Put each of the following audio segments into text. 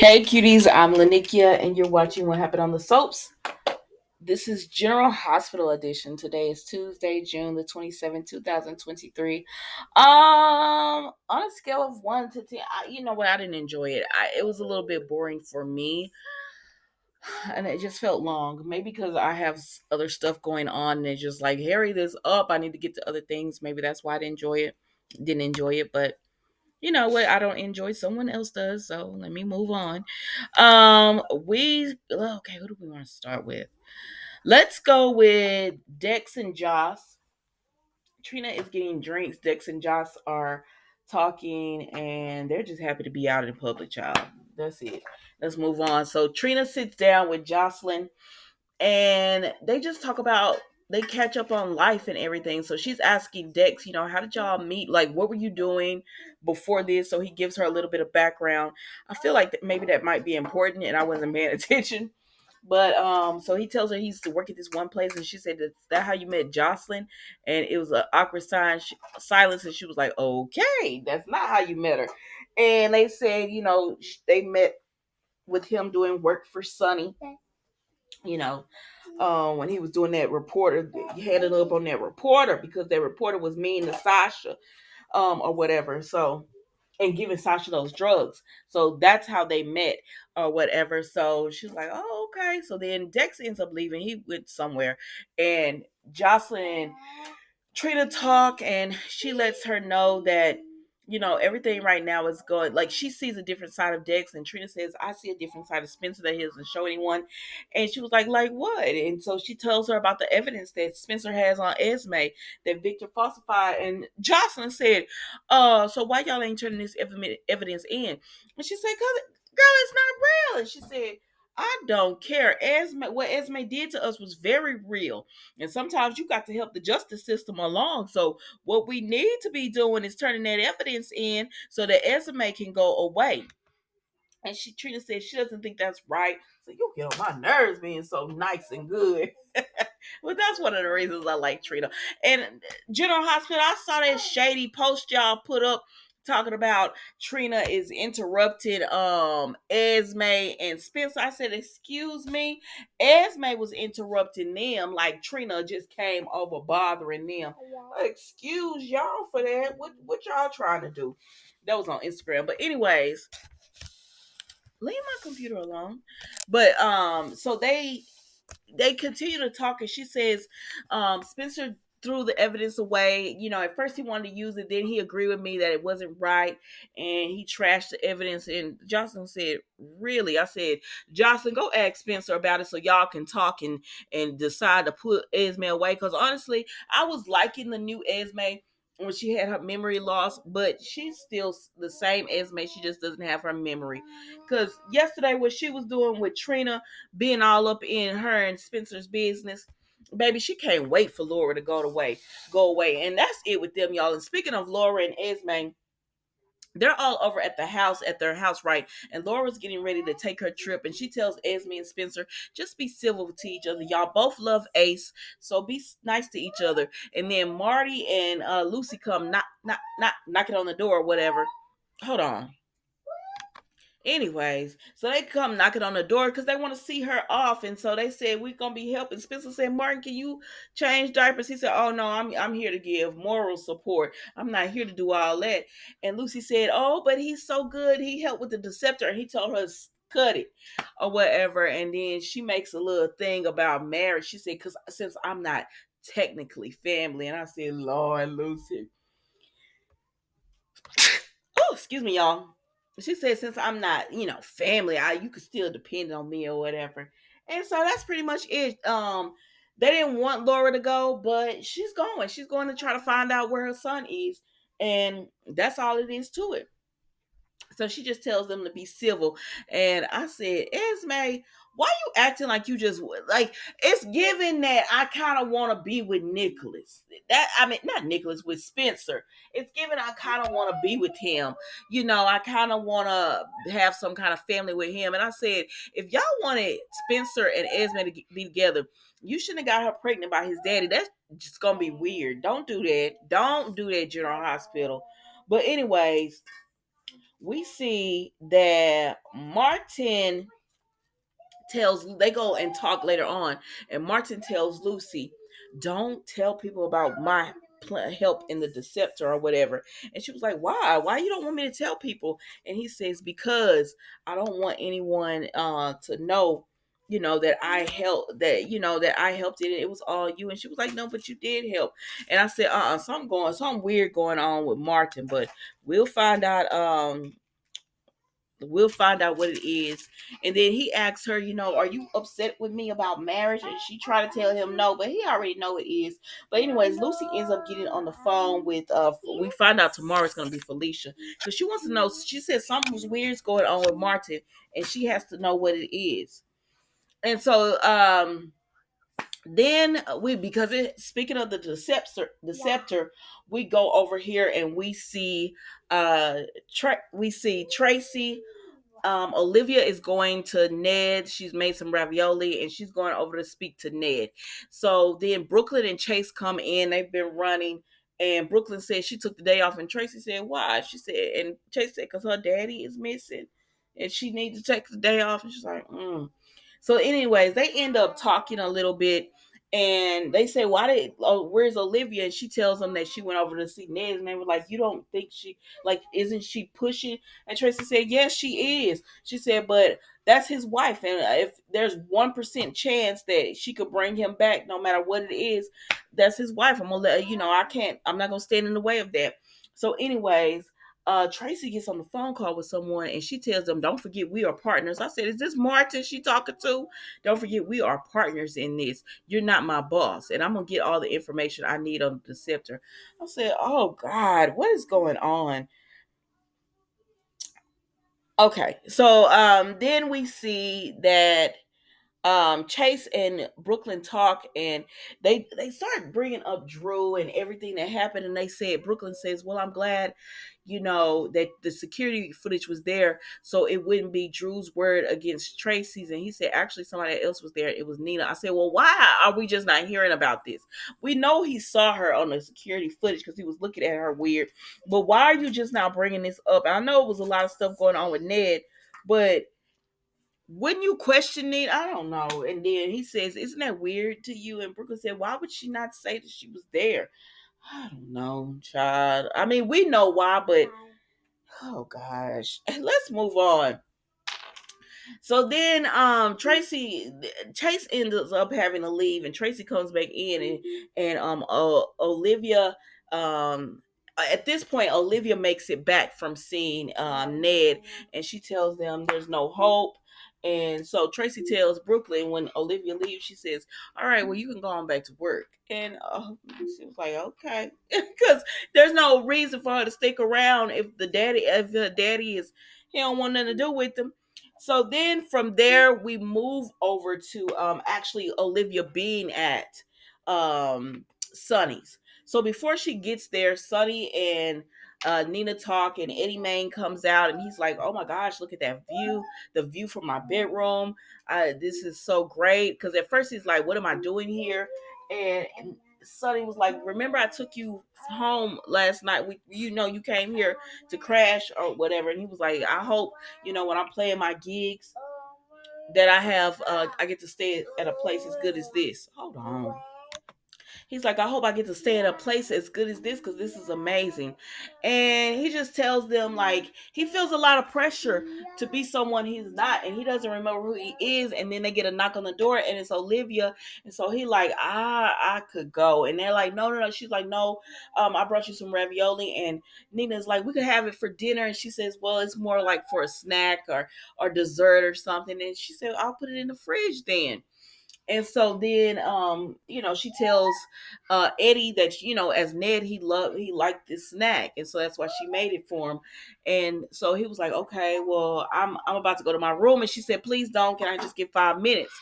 Hey cuties, I'm Lanikia and you're watching What Happened on the Soaps. This is General Hospital Edition. Today is Tuesday, June the 27th, 2023. On a scale of 1 to 10, you know what? I didn't enjoy it. It was a little bit boring for me and it just felt long. Maybe because I have other stuff going on and it's just like, hurry this up. I need to get to other things. Maybe that's why I didn't enjoy it. Didn't enjoy it, but you know what? I don't enjoy, someone else does, so let me move on. We okay, who do we want to start with? Let's go with Dex and Joss. Trina is getting drinks. Dex and Joss are talking and they're just happy to be out in public, child. That's it. Let's move on. So Trina sits down with Jocelyn and they just talk about, they catch up on life and everything. So she's asking Dex, how did y'all meet? Like, what were you doing before this? So he gives her a little bit of background. I feel like maybe that might be important, and I wasn't paying attention. But so he tells her he used to work at this one place, and she said, "Is that how you met Jocelyn?" And it was an awkward silence, and she was like, "Okay, that's not how you met her." And they said, they met with him doing work for Sunny. You know, when he was doing that reporter, he headed up on that reporter because that reporter was mean to Sasha, or whatever. So, and giving Sasha those drugs. So that's how they met or whatever. So she was like, oh, okay. So then Dex ends up leaving. He went somewhere. And Jocelyn Trina talk and she lets her know that everything right now is going, like, she sees a different side of Dex, and Trina says, I see a different side of Spencer that he doesn't show anyone. And she was like what? And so she tells her about the evidence that Spencer has on Esme that Victor falsified. And Jocelyn said, so why y'all ain't turning this evidence in? And she said, cause girl, it's not real. And she said, I don't care. What Esme did to us was very real. And sometimes you got to help the justice system along. So what we need to be doing is turning that evidence in so that Esme can go away. And Trina said she doesn't think that's right. So you get on my nerves being so nice and good. But that's one of the reasons I like Trina. And General Hospital, I saw that shady post y'all put up talking about Trina is interrupted Esme and Spencer. I said, excuse me. Esme was interrupting them like Trina just came over bothering them. Excuse y'all for that. What y'all trying to do? That was on Instagram. But anyways, leave my computer alone. But so they continue to talk, and she says, Spencer threw the evidence away. At first he wanted to use it, then he agreed with me that it wasn't right, and he trashed the evidence. And Jocelyn said, really? I said, Jocelyn, go ask Spencer about it so y'all can talk and decide to put Esme away. Because honestly, I was liking the new Esme when she had her memory loss, but she's still the same Esme. She just doesn't have her memory. Because yesterday, what she was doing with Trina, being all up in her and Spencer's business, baby, she can't wait for Laura to go away. And that's it with them, y'all. And speaking of Laura and Esme, they're all over at their house, right? And Laura's getting ready to take her trip, and she tells Esme and Spencer, just be civil to each other. Y'all both love Ace, so be nice to each other. And then Marty and Lucy come knocking on the door or whatever. Hold on. Anyways, so they come knocking on the door because they want to see her off, and so they said, we're gonna be helping. Spencer said, Martin, can you change diapers? He said, oh no, I'm here to give moral support. I'm not here to do all that. And Lucy said, oh, but he's so good. He helped with the Deceptor. And he told her, cut it or whatever. And then she makes a little thing about marriage. She said, because since I'm not technically family. And I said, Lord, Lucy. Oh, excuse me, y'all. She said, since I'm not, family, you could still depend on me or whatever. And so that's pretty much it. They didn't want Laura to go, but she's going. She's going to try to find out where her son is. And that's all it is to it. So she just tells them to be civil. And I said, Esme, why you acting like you just like, it's given that I kind of want to be with Nicholas. Not Nicholas, with Spencer. It's given I kind of want to be with him. I kind of want to have some kind of family with him. And I said, if y'all wanted Spencer and Esme to be together, you shouldn't have got her pregnant by his daddy. That's just gonna be weird. Don't do that. Don't do that, General Hospital. But anyways, we see that Martin they go and talk later on, and Martin tells Lucy, don't tell people about my help in the Deceptor or whatever. And she was like, why you don't want me to tell people? And he says, because I don't want anyone to know, that I helped, that I helped it. It was all you. And she was like, no, but you did help. And I said, something weird going on with Martin, but we'll find out. We'll find out what it is. And then he asks her, are you upset with me about marriage? And she tried to tell him no, but he already know it is. But anyways, Lucy ends up getting on the phone with we find out tomorrow it's gonna be Felicia. Because she wants to know, she said something was weird's going on with Martin, and she has to know what it is. And so then because speaking of the deceptor, we go over here and we see Tracy. Olivia is going to Ned. She's made some ravioli and she's going over to speak to Ned. So then Brooklyn and Chase come in. They've been running. And Brooklyn said she took the day off. And Tracy said, why? She said, and Chase said, because her daddy is missing. And she needs to take the day off. And she's like, So anyways, they end up talking a little bit. And they say, where's Olivia? And she tells them that she went over to see Ned. And they were like, you don't think isn't she pushing? And Tracy said, yes, she is. She said, but that's his wife. And if there's 1% chance that she could bring him back, no matter what it is, that's his wife. I'm going to let, I'm not going to stand in the way of that. So anyways, Tracy gets on the phone call with someone and she tells them, don't forget we are partners. I said, is this Martin she talking to? Don't forget we are partners in this. You're not my boss. And I'm going to get all the information I need on the Deceptor. I said, oh God, what is going on? Okay. So then we see that Chase and Brooklyn talk, and they start bringing up Drew and everything that happened. And they said, Brooklyn says, well, I'm glad that the security footage was there so it wouldn't be Drew's word against Tracy's. And he said actually somebody else was there. It was Nina. I said, well, why are we just not hearing about this? We know he saw her on the security footage because he was looking at her weird, but why are you just now bringing this up? I know it was a lot of stuff going on with Ned, but wouldn't you question it? I don't know. And then he says, isn't that weird to you? And Brooklyn said, why would she not say that she was there? I don't know, child. I mean, we know why, but oh gosh. Let's move on. So then Chase ends up having to leave, and Tracy comes back in, and Olivia at this point Olivia makes it back from seeing Ned, and she tells them there's no hope. And so Tracy tells Brooklyn when Olivia leaves, she says, all right, well, you can go on back to work. And she was like, okay. Because there's no reason for her to stick around if the daddy is, he don't want nothing to do with them. So then from there we move over to actually Olivia being at Sunny's. So before she gets there, Sunny and Nina talk, and Eddie Main comes out and he's like, oh my gosh, look at that view, the view from my bedroom. This is so great. Because at first he's like, what am I doing here? And Sonny was like, remember I took you home last night? You came here to crash or whatever. And he was like, I hope, when I'm playing my gigs that I get to stay at a place as good as this. Hold on. He's like, I hope I get to stay in a place as good as this because this is amazing. And he just tells them, like, he feels a lot of pressure to be someone he's not, and he doesn't remember who he is. And then they get a knock on the door, and it's Olivia. And so he like, I could go. And they're like, no, no, no. She's like, no, I brought you some ravioli. And Nina's like, we could have it for dinner. And she says, well, it's more like for a snack or dessert or something. And she said, I'll put it in the fridge then. And so then, she tells Eddie that, as Ned, he liked this snack. And so that's why she made it for him. And so he was like, okay, well, I'm about to go to my room. And she said, please don't. Can I just get 5 minutes?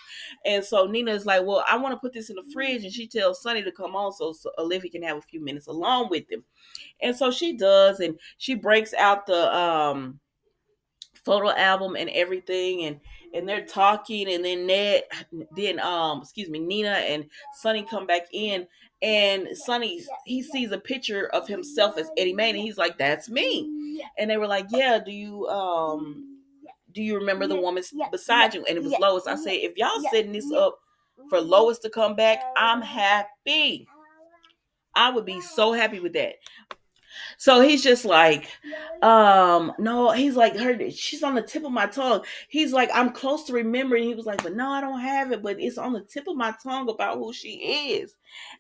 And so Nina is like, well, I want to put this in the fridge. And she tells Sonny to come on so Olivia can have a few minutes alone with him. And so she does. And she breaks out the photo album and everything, and they're talking, and then Nina and Sonny come back in, and Sonny, he sees a picture of himself as Eddie Main, and he's like, "That's me." And they were like, "Yeah, do you remember the woman beside you?" And it was Lois. I said, "If y'all setting this up for Lois to come back, I'm happy. I would be so happy with that." So he's just like, no, he's like, her, she's on the tip of my tongue. He's like, I'm close to remembering. He was like, but no, I don't have it, but it's on the tip of my tongue about who she is.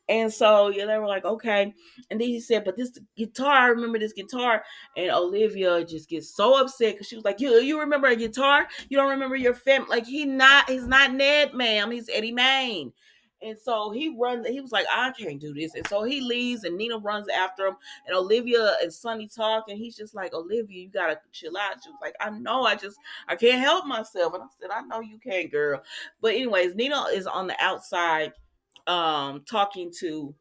And so yeah, they were like, okay. And then he said, but this guitar, I remember this guitar. And Olivia just gets so upset because she was like, you remember a guitar? You don't remember your family? Like he's not Ned, ma'am. He's Eddie Main. And so he runs, he was like, I can't do this. And so he leaves, and Nina runs after him, and Olivia and Sonny talk, and he's just like, Olivia, you gotta chill out. She was like, I know, I can't help myself. And I said, I know you can, girl. But anyways, Nina is on the outside talking to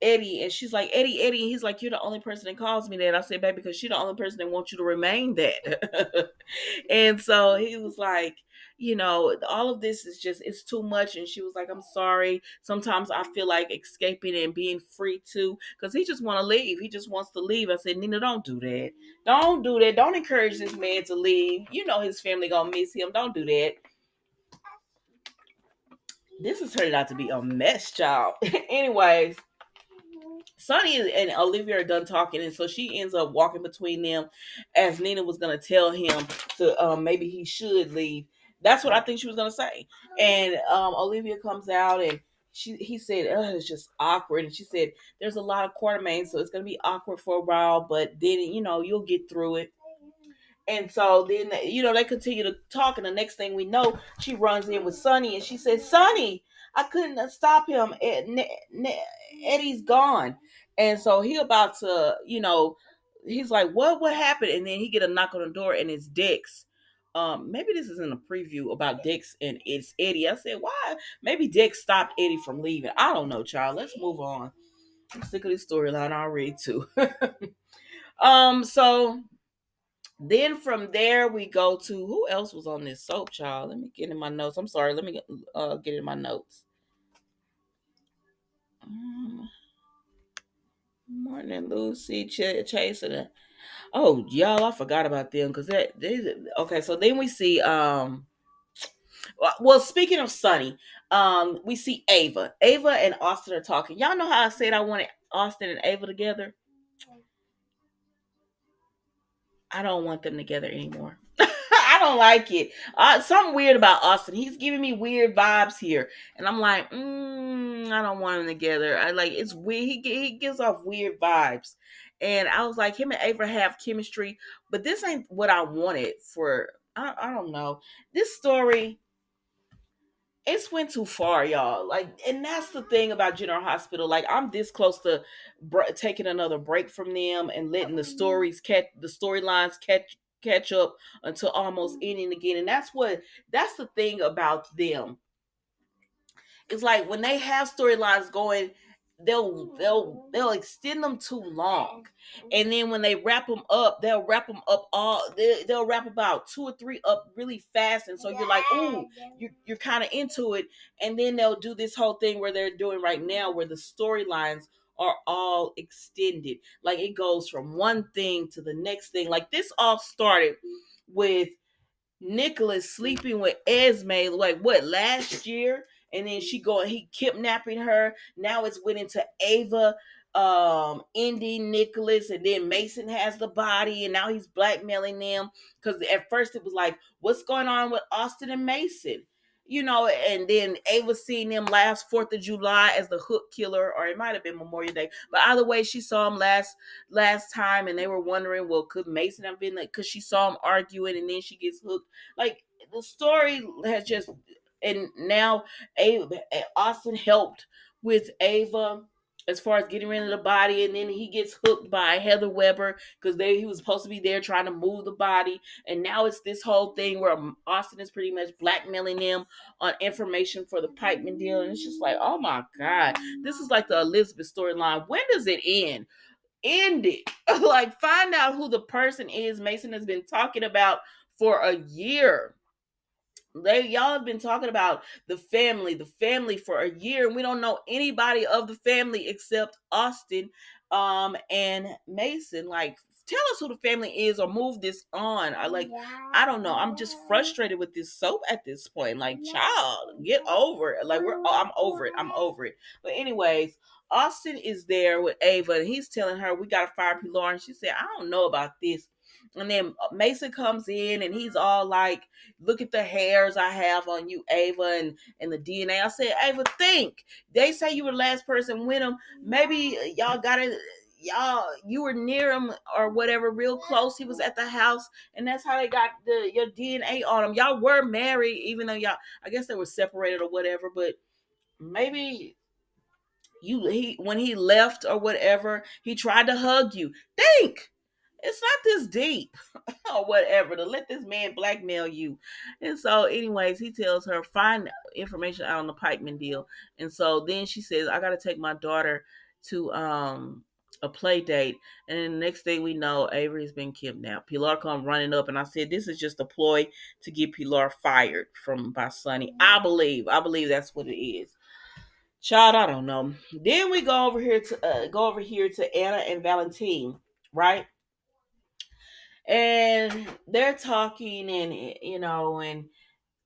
Eddie, and she's like, Eddie, and he's like, you're the only person that calls me that. I said, baby, because she's the only person that wants you to remain that. And so he was like, all of this is just, it's too much. And she was like, I'm sorry. Sometimes I feel like escaping and being free too, because he just want to leave. He just wants to leave. I said, Nina, don't do that. Don't do that. Don't encourage this man to leave. You know his family gonna miss him. Don't do that. This is turning out to be a mess, child. Anyways, Sonny and Olivia are done talking, and so she ends up walking between them, as Nina was gonna tell him to maybe he should leave. That's what I think she was gonna say. And Olivia comes out, and he said, it's just awkward. And she said, there's a lot of Quartermains, so it's gonna be awkward for a while, but then you'll get through it. And so then, they continue to talk. And the next thing we know, she runs in with Sonny, and she says, Sonny, I couldn't stop him. Eddie's gone. And so he about to, he's like, what happened? And then he get a knock on the door, and it's Dex. Maybe this is in a preview about Dex and it's Eddie. I said, why? Maybe Dex stopped Eddie from leaving. I don't know, child. Let's move on. I'm sick of this storyline already, too. So then from there we go to who else was on this soap, child. Let me get in my notes. I'm sorry. Let me get in my notes. Martin and Lucy, Chase, and oh y'all, I forgot about them because okay. So then we see well, speaking of Sunny, we see Ava and Austin are talking. Y'all know how I said I wanted Austin and Ava together. I don't want them together anymore. I don't like it. Something weird about Austin. He's giving me weird vibes here, and I'm like, I don't want them together. I like it's weird. He gives off weird vibes, and I was like, him and Ava have chemistry, but this ain't what I wanted for. I don't know. This story, it's went too far, y'all. Like, and that's the thing about General Hospital. Like, I'm this close to taking another break from them and letting the storylines catch up until almost ending again. And that's the thing about them. It's like when they have storylines going, they'll extend them too long, and then when they wrap them up, they'll wrap them up they'll wrap about two or three up really fast, and so you're like, ooh, you're kind of into it, and then they'll do this whole thing where they're doing right now, where the storylines are all extended, like it goes from one thing to the next thing. Like this all started with Nicholas sleeping with Esme, like what, last year? And then he kidnapping her. Now it's went into Ava ending Nicholas, and then Mason has the body, and now he's blackmailing them. Because at first it was like, what's going on with Austin and Mason? And then Ava seen them last 4th of July as the hook killer, or it might have been Memorial Day. But either way, she saw him last time, and they were wondering, well, could Mason have been like, because she saw him arguing, and then she gets hooked. Like the story has just, and now Austin helped with Ava as far as getting rid of the body, and then he gets hooked by Heather Weber because he was supposed to be there trying to move the body, and now it's this whole thing where Austin is pretty much blackmailing them on information for the Pikeman deal, and it's just like, oh my god, this is like the Elizabeth storyline. When does it end? End it. Like, find out who the person is Mason has been talking about for a year. Y'all have been talking about the family for a year, and we don't know anybody of the family except Austin, and Mason. Like, tell us who the family is, or move this on. I don't know. I'm just frustrated with this soap at this point. Like, child, get over it. Like, I'm over it. I'm over it. But anyways, Austin is there with Ava, and he's telling her we gotta fire Pilar, and she said, I don't know about this. And then Mason comes in, and he's all like, look at the hairs I have on you, Ava, and the DNA. I said, Ava, think. They say you were the last person with him. Maybe you were near him or whatever, real close. He was at the house, and that's how they got your DNA on him. Y'all were married, even though I guess they were separated or whatever, but maybe he when he left or whatever, he tried to hug you. Think. It's not this deep or whatever to let this man blackmail you. And so, anyways, he tells her, find information out on the Pikeman deal. And so then she says, I got to take my daughter to a play date. And then the next thing we know, Avery's been kidnapped. Pilar come running up, and I said, this is just a ploy to get Pilar fired from by Sonny. I believe that's what it is. Child, I don't know. Then we go over here to Anna and Valentine, right? And they're talking, and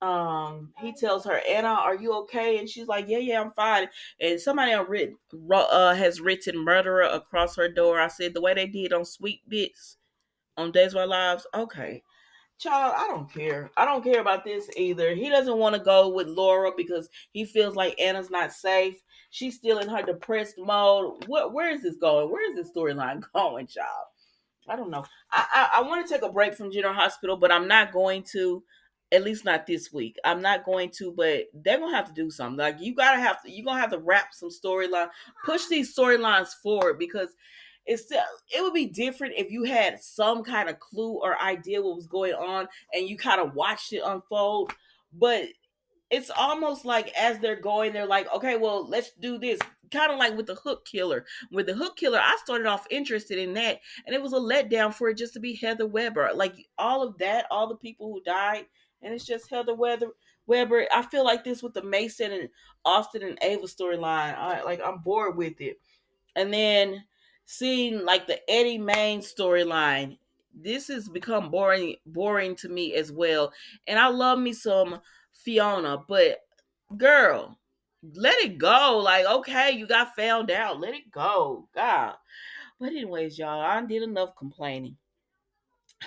and he tells her, Anna, are you okay? And she's like, yeah, I'm fine. And somebody has written murderer across her door. I said, the way they did on Sweet Bits on Days of Our Lives. Okay, child, I don't care. I don't care about this either. He doesn't want to go with Laura because he feels like Anna's not safe. She's still in her depressed mode. Where is this going? Where is this storyline going, child? I don't know. I want to take a break from General Hospital, but I'm not going to. At least not this week. I'm not going to, but they're gonna have to do something. Like, you're gonna have to wrap some storyline, push these storylines forward, because it would be different if you had some kind of clue or idea what was going on and you kind of watched it unfold. But it's almost like as they're going, they're like, okay, well, let's do this. Kind of like with the Hook Killer. With the Hook Killer, I started off interested in that, and it was a letdown for it just to be Heather Weber. Like, all of that, all the people who died, and it's just Weber. I feel like this with the Mason and Austin and Ava storyline. I'm bored with it. And then seeing like the Eddie Main storyline, this has become boring to me as well. And I love me some Fiona, but girl, let it go. Like, okay, you got found out. Let it go. God. But anyways, y'all, I did enough complaining.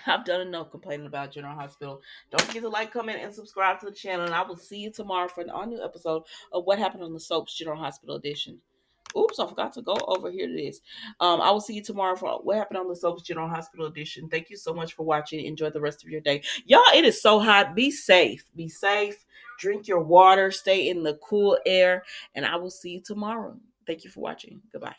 I've done enough complaining about General Hospital. Don't forget to like, comment, and subscribe to the channel. And I will see you tomorrow for an all new episode of What Happened on the Soaps General Hospital Edition. Oops, I forgot to go over here to this. I will see you tomorrow for What Happened on the Soaps General Hospital Edition. Thank you so much for watching. Enjoy the rest of your day. Y'all, it is so hot. Be safe. Be safe. Drink your water. Stay in the cool air. And I will see you tomorrow. Thank you for watching. Goodbye.